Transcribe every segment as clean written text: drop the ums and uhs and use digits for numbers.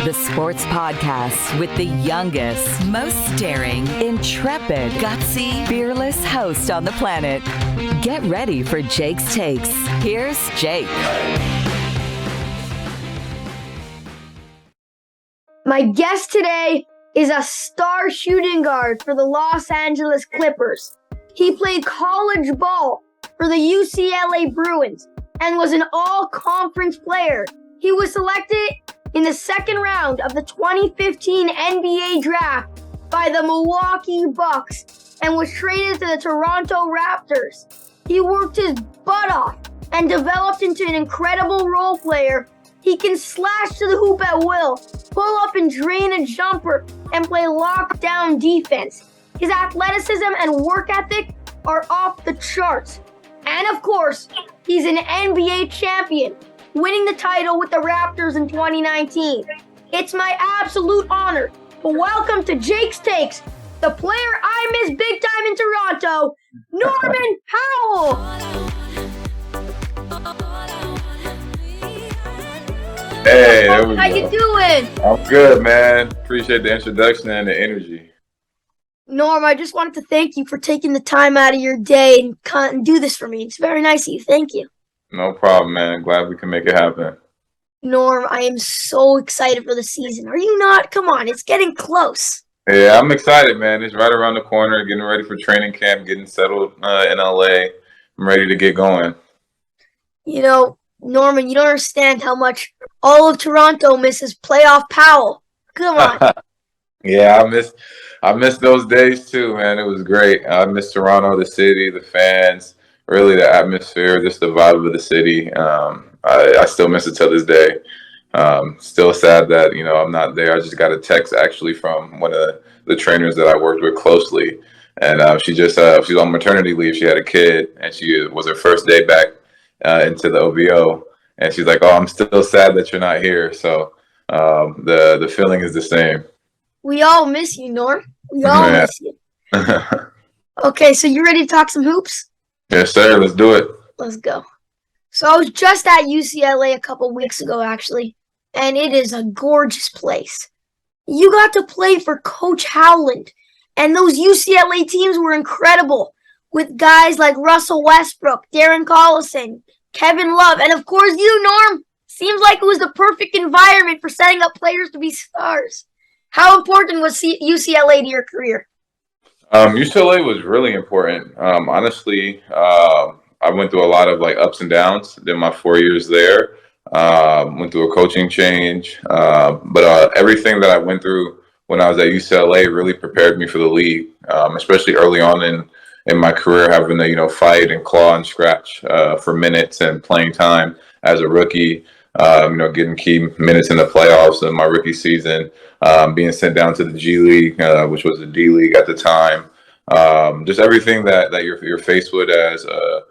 the sports podcast with the youngest, most daring, intrepid, gutsy, fearless host on the planet. Get ready for Jake's Takes. Here's Jake. My guest today is a star shooting guard for the Los Angeles Clippers. He played college ball for the UCLA Bruins and was an all-conference player. He was selected in the second round of the 2015 NBA draft by the Milwaukee Bucks and was traded to the Toronto Raptors. He worked his butt off and developed into an incredible role player. He can slash to the hoop at will, pull up and drain a jumper, and play lockdown defense. His athleticism and work ethic are off the charts. And of course, he's an NBA champion, winning the title with the Raptors in 2019. It's my absolute honor to welcome to Jake's Takes, the player I miss big time in Toronto, Norman Powell. Hey, there we go. How you doing? I'm good, man. Appreciate the introduction and the energy. Norm, I just wanted to thank you for taking the time out of your day and do this for me. It's very nice of you. Thank you. No problem, man. Glad we can make it happen. Norm, I am so excited for the season. Are you not? Come on, it's getting close. Yeah, I'm excited, man. It's right around the corner, getting ready for training camp, getting settled in LA. I'm ready to get going. You know, Norman, you don't understand how much all of Toronto misses playoff Powell. Come on. Yeah, I miss those days too, man. It was great. I miss Toronto, the city, the fans, really the atmosphere, just the vibe of the city. I still miss it to this day. Still sad that, I'm not there. I just got a text actually from one of the trainers that I worked with closely. And she's on maternity leave. She had a kid and she was her first day back into the OVO. And she's like, "Oh, I'm still sad that you're not here." So the feeling is the same. We all miss you, Norm. We all miss you. Okay, so you ready to talk some hoops? Yes, sir. Let's do it. Let's go. So I was just at UCLA a couple weeks ago, actually, and it is a gorgeous place. You got to play for Coach Howland, and those UCLA teams were incredible with guys like Russell Westbrook, Darren Collison, Kevin Love, and of course you, Norm. Seems like it was the perfect environment for setting up players to be stars. How important was UCLA to your career? UCLA was really important. Honestly, I went through a lot of ups and downs in my 4 years there. Went through a coaching change, but everything that I went through when I was at UCLA really prepared me for the league, especially early on in my career, having to fight and claw and scratch for minutes and playing time as a rookie. Getting key minutes in the playoffs in my rookie season, being sent down to the G League, which was the D League at the time. Just everything that you're faced with as a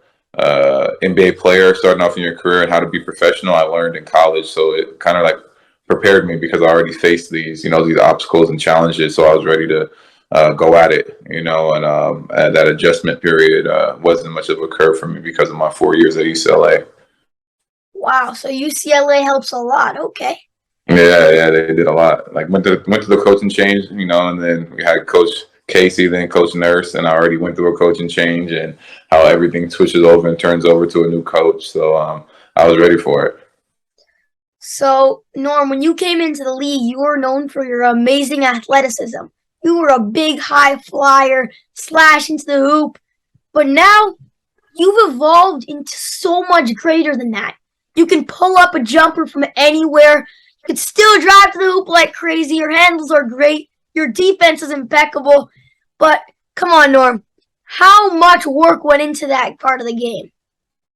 NBA player starting off in your career and how to be professional, I learned in college. So it kind of prepared me because I already faced these obstacles and challenges. So I was ready to go at it, and that adjustment period wasn't much of a curve for me because of my 4 years at UCLA. Wow, so UCLA helps a lot. Okay. Yeah, they did a lot. Went to the coaching change, and then we had Coach Casey, then Coach Nurse, and I already went through a coaching change and how everything switches over and turns over to a new coach. So I was ready for it. So, Norm, when you came into the league, you were known for your amazing athleticism. You were a big high flyer, slash into the hoop. But now you've evolved into so much greater than that. You can pull up a jumper from anywhere. You can still drive to the hoop like crazy. Your handles are great. Your defense is impeccable. But come on, Norm. How much work went into that part of the game?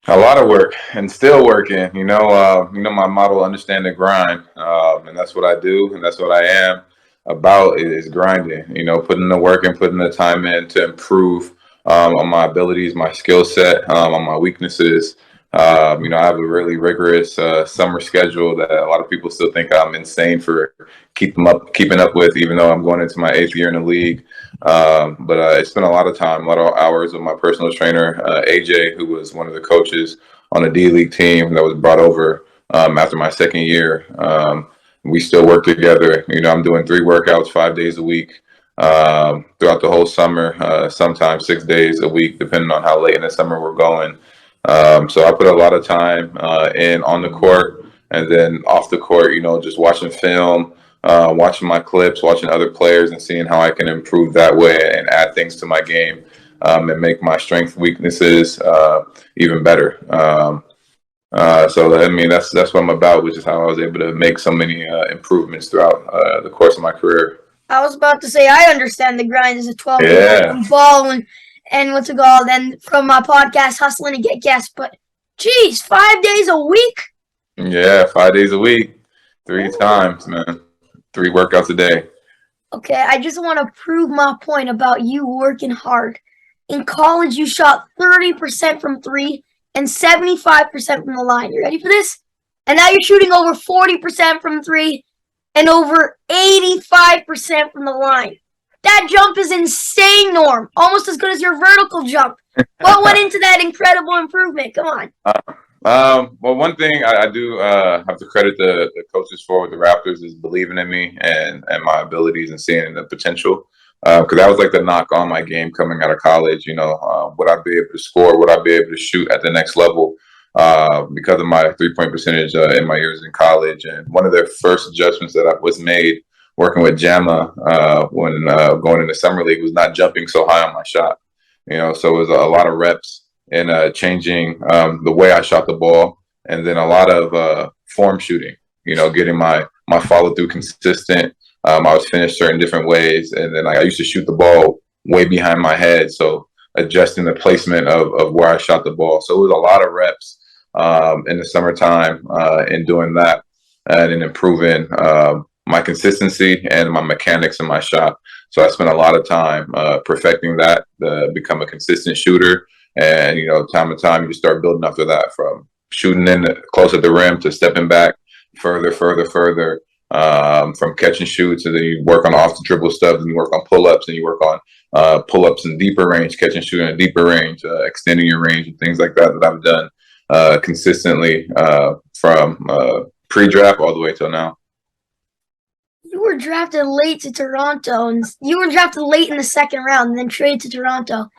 A lot of work and still working. My motto, understand the grind. And that's what I do. And that's what I am about is grinding, putting the work and putting the time in to improve on my abilities, my skill set, on my weaknesses. I have a really rigorous summer schedule that a lot of people still think I'm insane for keeping up with, even though I'm going into my 8th year in the league. But I spent a lot of time, a lot of hours with my personal trainer, AJ, who was one of the coaches on the D League team that was brought over after my 2nd year. we still work together. I'm doing 3 workouts 5 days a week throughout the whole summer, sometimes 6 days a week, depending on how late in the summer we're going. So I put a lot of time in on the court, and then off the court, just watching film, watching my clips, watching other players, and seeing how I can improve that way and add things to my game, and make my strength weaknesses even better. So I mean, that's what I'm about, which is how I was able to make so many improvements throughout the course of my career. I was about to say, I understand the grind as a 12-year-old Yeah. ball and what's it called, and from my podcast, hustling to get guests. But, geez, 5 days a week? Yeah, 5 days a week, 3 times, man. 3 workouts a day. Okay, I just want to prove my point about you working hard. In college, you shot 30% from 3 and 75% from the line. You ready for this? And now you're shooting over 40% from 3 and over 85% from the line. That jump is insane, Norm. Almost as good as your vertical jump. What went into that incredible improvement? Come on. Well, one thing I do have to credit the coaches for with the Raptors is believing in me and my abilities and seeing the potential. Because that was like the knock on my game coming out of college. Would I be able to score? Would I be able to shoot at the next level? Because of my 3-point percentage in my years in college. And one of their first adjustments that was made working with JAMA when going into summer league was not jumping so high on my shot. So it was a lot of reps and changing the way I shot the ball, and then a lot of form shooting. Getting my follow through consistent. I was finished certain different ways, and then I used to shoot the ball way behind my head. So adjusting the placement of where I shot the ball. So it was a lot of reps in the summertime in doing that and in improving my consistency and my mechanics in my shot. So I spent a lot of time perfecting that, become a consistent shooter. And, time to time, you start building after that, from shooting in close at the rim to stepping back further, from catch and shoots. And then you work on off the dribble stuff, and you work on pull-ups, and you work on pull-ups in deeper range, catch and shoot in a deeper range, extending your range and things like that I've done consistently from pre-draft all the way till now. You were drafted late to Toronto, and you were drafted late in the second round and then traded to Toronto.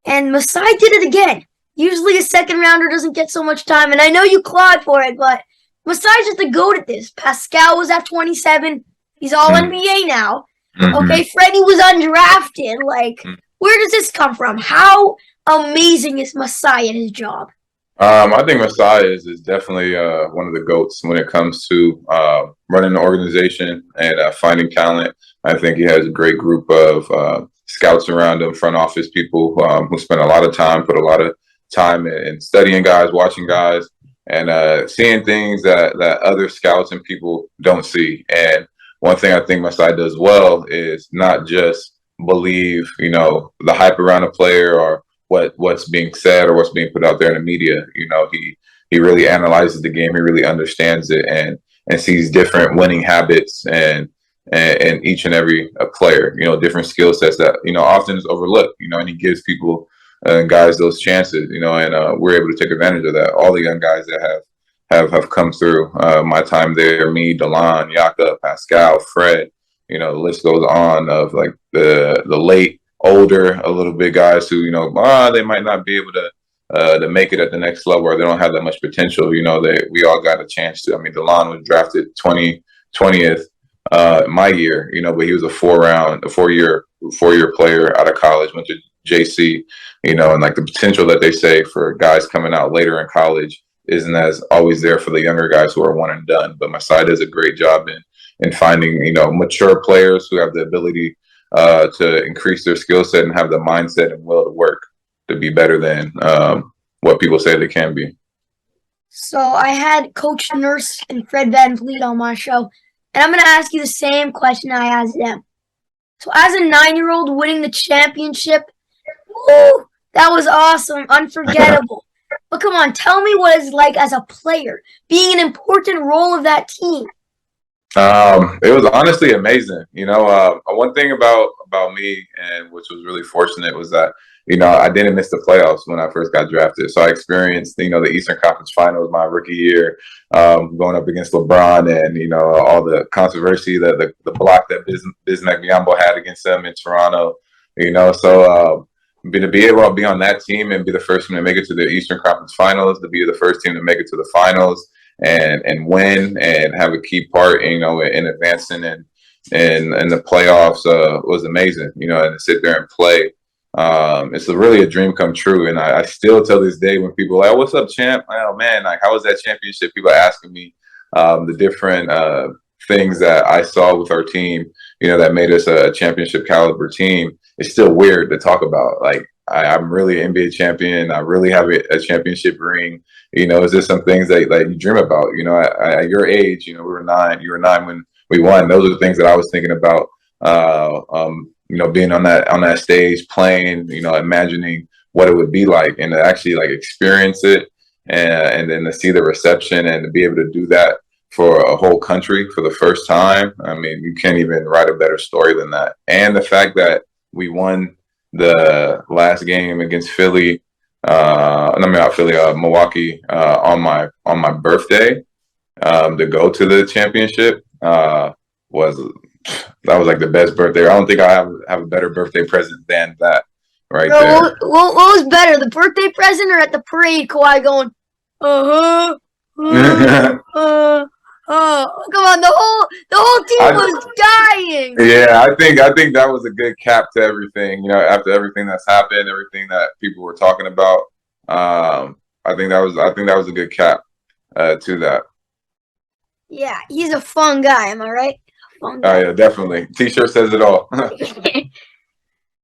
And Masai did it again. Usually a second rounder doesn't get so much time, and I know you clawed for it, but Masai's just the GOAT at this. Pascal was at 27. He's all NBA now. Mm-hmm. Okay, Freddie was undrafted. Where does this come from? How amazing is Masai at his job? I think Masai is definitely one of the GOATs when it comes to running an organization and finding talent. I think he has a great group of scouts around him, front office people who spend a lot of time, put a lot of time in studying guys, watching guys, and seeing things that other scouts and people don't see. And one thing I think Masai does well is not just believe, the hype around a player or what's being said or what's being put out there in the media. He really analyzes the game. He really understands it and sees different winning habits and each and every player, different skill sets that, often is overlooked, and he gives people guys those chances, and we're able to take advantage of that. All the young guys that have come through my time there, me, Delon, Yaka, Pascal, Fred, the list goes on of like the late, older, a little bit guys who, they might not be able to make it at the next level, or they don't have that much potential. We all got a chance to. I mean, Delon was drafted 20th my year, but he was a four-year player out of college, went to JC, and like the potential that they say for guys coming out later in college isn't as always there for the younger guys who are one and done. But Masai does a great job in finding, mature players who have the ability to increase their skill set and have the mindset and will to work to be better than what people say they can be. So I had Coach Nurse and Fred VanVleet on my show, and I'm going to ask you the same question I asked them. So as a 9-year-old winning the championship, woo, that was awesome, unforgettable. But come on, tell me what it's like as a player, being an important role of that team. It was honestly amazing. One thing about me, and which was really fortunate, was that I didn't miss the playoffs when I first got drafted. So I experienced, the Eastern Conference Finals my rookie year, going up against LeBron and, all the controversy, the block that Bismack Biyombo had against them in Toronto, so to be able to be on that team and be the first team to make it to the Eastern Conference Finals, to be the first team to make it to the finals and win and have a key part, in advancing and the playoffs was amazing, and to sit there and play. It's really a dream come true. And I still till this day when people are like, oh, what's up, champ? Oh man, like how was that championship? People are asking me the different things that I saw with our team, that made us a championship caliber team. It's still weird to talk about. Like I'm really an NBA champion. I really have a championship ring. Is this some things that you dream about? At your age, we were 9. You were 9 when we won. Those are the things that I was thinking about. Being on that stage, playing, imagining what it would be like, and to actually like experience it, and then to see the reception and to be able to do that for a whole country for the first time. I mean, you can't even write a better story than that. And the fact that we won the last game against Philly, not Philly, Milwaukee, on my birthday, to go to the championship, was like the best birthday. I don't think I have a better birthday present than that right there. What was better, the birthday present or at the parade, Kawhi going, oh, come on, the whole team was dying. Yeah, I think that was a good cap to everything, after everything that's happened, everything that people were talking about. I think that was a good cap to that. Yeah, he's a fun guy, am I right? Oh yeah, definitely. T-shirt says it all.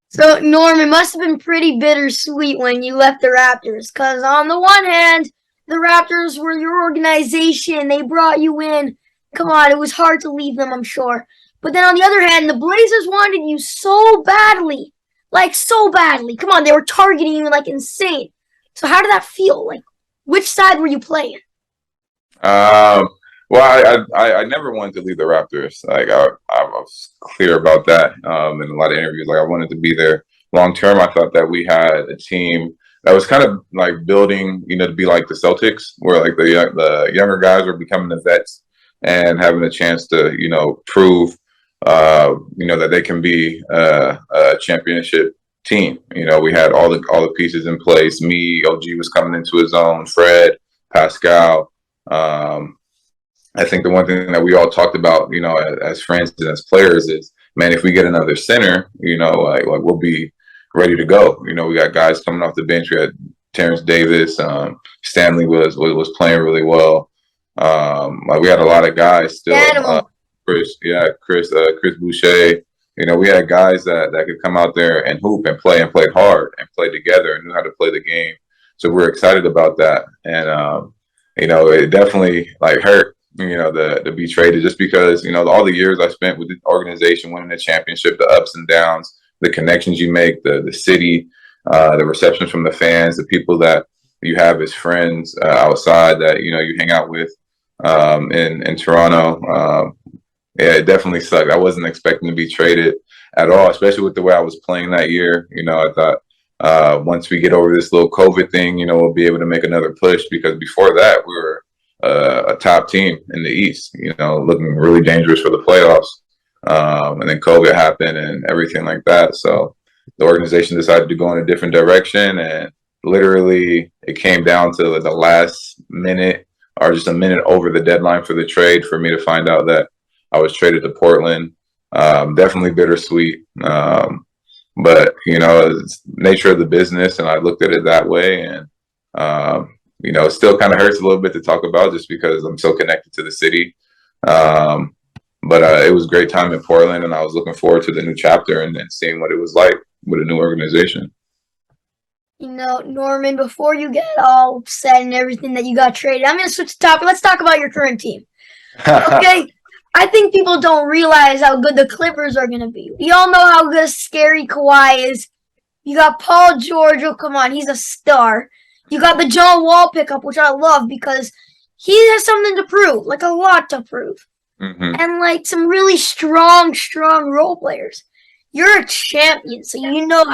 So, Norm, it must have been pretty bittersweet when you left the Raptors, because on the one hand, the Raptors were your organization. They brought you in. Come on, it was hard to leave them, I'm sure. But then on the other hand, the Blazers wanted you so badly. Like, so badly. Come on, they were targeting you like insane. So how did that feel? Like, which side were you playing? Well, I never wanted to leave the Raptors. Like I was clear about that in a lot of interviews. Like I wanted to be there long term. I thought that we had a team that was kind of like building, to be like the Celtics, where like the younger guys were becoming the vets and having a chance to, prove, that they can be a championship team. We had all the pieces in place. Me, OG was coming into his own. Fred, Pascal. I think the one thing that we all talked about, as friends and as players is, man, if we get another center, like we'll be ready to go. We got guys coming off the bench. We had Terrence Davis. Stanley was playing really well. Like we had a lot of guys still. Chris Boucher. We had guys that could come out there and hoop and play hard and play together and knew how to play the game. So we're excited about that. And it definitely like hurt. To be traded, just because, all the years I spent with the organization, winning the championship, the ups and downs, the connections you make, the city, the reception from the fans, the people that you have as friends outside that, you hang out with in Toronto. Yeah, it definitely sucked. I wasn't expecting to be traded at all, especially with the way I was playing that year. I thought once we get over this little COVID thing, we'll be able to make another push, because before that we were a top team in the East, looking really dangerous for the playoffs. And then COVID happened and everything like that. So the organization decided to go in a different direction, and literally it came down to the last minute, or just a minute over the deadline for the trade, for me to find out that I was traded to Portland. Definitely bittersweet. But, it's nature of the business, and I looked at it that way. And, it still kind of hurts a little bit to talk about, just because I'm so connected to the city. But it was a great time in Portland, and I was looking forward to the new chapter and seeing what it was like with a new organization. Norman, before you get all upset and everything that you got traded, I'm going to switch the topic. Let's talk about your current team. Okay? I think people don't realize how good the Clippers are going to be. We all know how good scary Kawhi is. You got Paul George. Oh, come on. He's a star. You got the John Wall pickup, which I love, because he has something to prove, like a lot to prove. Mm-hmm. And like some really strong role players. You're a champion, so you know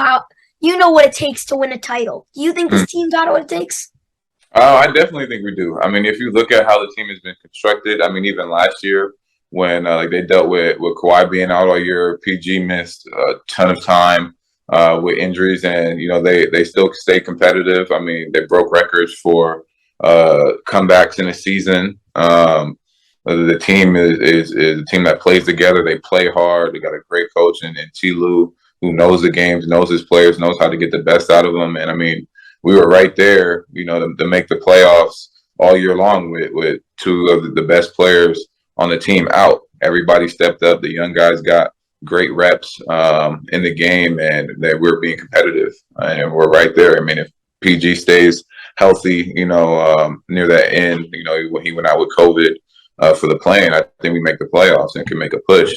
you know what it takes to win a title. Do you think this team got what it takes? I definitely think we do. I mean, if you look at how the team has been constructed, I mean, even last year when like they dealt with Kawhi being out all year, PG missed a ton of time with injuries, and they still stay competitive. I mean, they broke records for comebacks in a season. The team is a team that plays together. They play hard. They got a great coach in T. Lue, who knows the games, knows his players, knows how to get the best out of them. And I mean, we were right there, to make the playoffs all year long with two of the best players on the team out. Everybody stepped up. The young guys got great reps in the game, and that we're being competitive, and we're right there. I mean, if PG stays healthy, near that end, when he went out with COVID for the plane, I think we make the playoffs and can make a push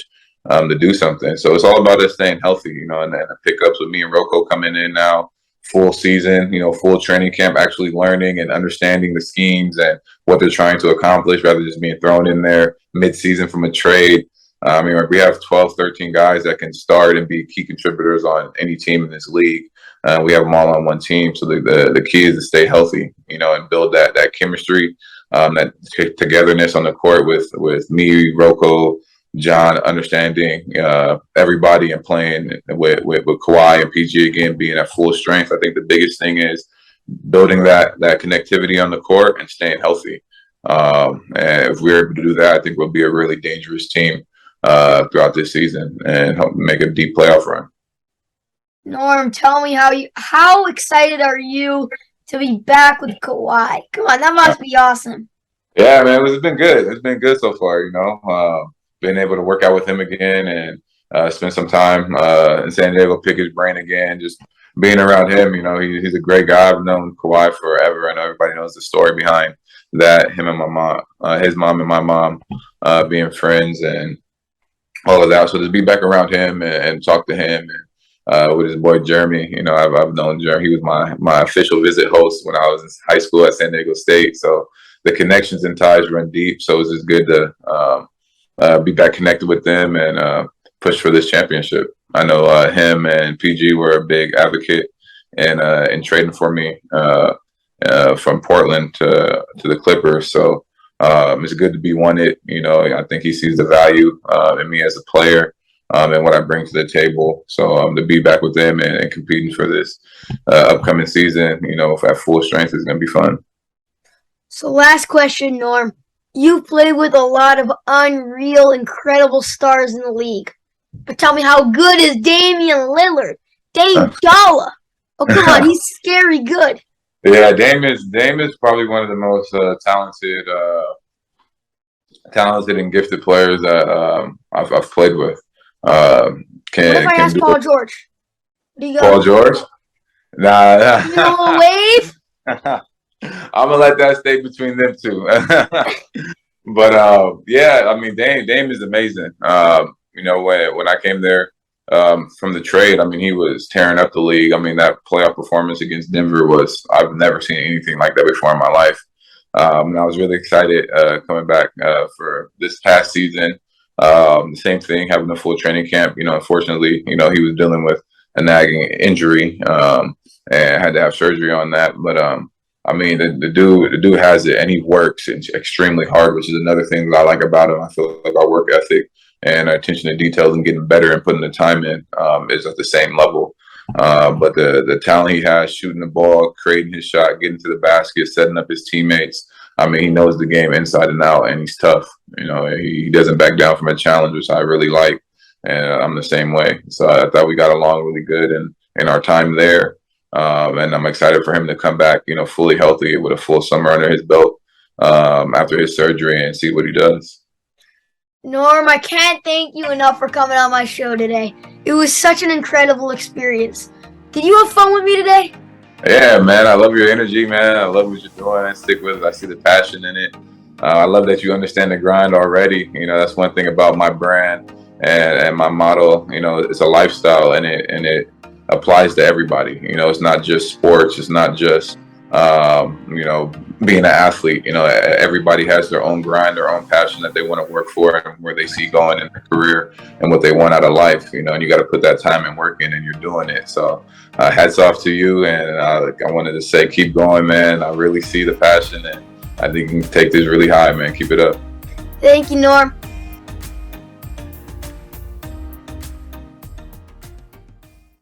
to do something. So it's all about us staying healthy, and the pickups with me and Rocco coming in now, full season, full training camp, actually learning and understanding the schemes and what they're trying to accomplish rather than just being thrown in there mid-season from a trade. I mean, we have 12, 13 guys that can start and be key contributors on any team in this league. We have them all on one team. So the key is to stay healthy, and build that chemistry, that togetherness on the court with me, Rocco, John, understanding everybody and playing with Kawhi and PG again being at full strength. I think the biggest thing is building that connectivity on the court and staying healthy. And if we're able to do that, I think we'll be a really dangerous team throughout this season and help make a deep playoff run. Norm, tell me how excited are you to be back with Kawhi? Come on, that must be awesome. Yeah, man, it's been good. It's been good so far, Been able to work out with him again and spend some time in San Diego, pick his brain again, just being around him. He's a great guy. I've known Kawhi forever. I know everybody knows the story behind that, him and my mom, his mom and my mom being friends and all of that. So to be back around him and talk to him and with his boy Jeremy, I've known Jeremy. He was my official visit host when I was in high school at San Diego State. So the connections and ties run deep. So it's just good to be back connected with them and push for this championship. I know him and PG were a big advocate in trading for me from Portland to the Clippers. So it's good to be wanted. I think he sees the value in me as a player and what I bring to the table. So to be back with them and competing for this upcoming season, at full strength is going to be fun. So last question, Norm. You've played with a lot of unreal, incredible stars in the league. But tell me, how good is Damian Lillard? Dame Dollar. Oh, come on, he's scary good. Yeah, Dame is probably one of the most talented and gifted players that I've played with. What if I ask Paul George? What do you got? Paul George? Nah. Give me a little wave? I'm gonna let that stay between them two. But yeah, I mean, Dame is amazing. When I came there from the trade, I mean, he was tearing up the league. I mean, that playoff performance against Denver I've never seen anything like that before in my life. And I was really excited coming back for this past season. The same thing, having a full training camp. Unfortunately, he was dealing with a nagging injury and had to have surgery on that. But I mean, the dude has it, and he works extremely hard, which is another thing that I like about him. I feel like our work ethic and our attention to details and getting better and putting the time in is at the same level. But the talent he has, shooting the ball, creating his shot, getting to the basket, setting up his teammates. I mean, he knows the game inside and out, and he's tough. He doesn't back down from a challenge, which I really like, and I'm the same way. So I thought we got along really good in our time there. And I'm excited for him to come back, fully healthy with a full summer under his belt after his surgery and see what he does. Norm, I can't thank you enough for coming on my show today. It was such an incredible experience. Did you have fun with me today? Yeah, man. I love your energy, man. I love what you're doing. Stick with it. I see the passion in it. I love that you understand the grind already. That's one thing about my brand and my motto. It's a lifestyle, and it applies to everybody. It's not just sports. It's not just being an athlete. Everybody has their own grind, their own passion that they want to work for, and where they see going in their career and what they want out of life. And you got to put that time and work in, and you're doing it. So hats off to you. And I wanted to say, keep going, man. I really see the passion, and I think you can take this really high, man. Keep it up. Thank you, Norm.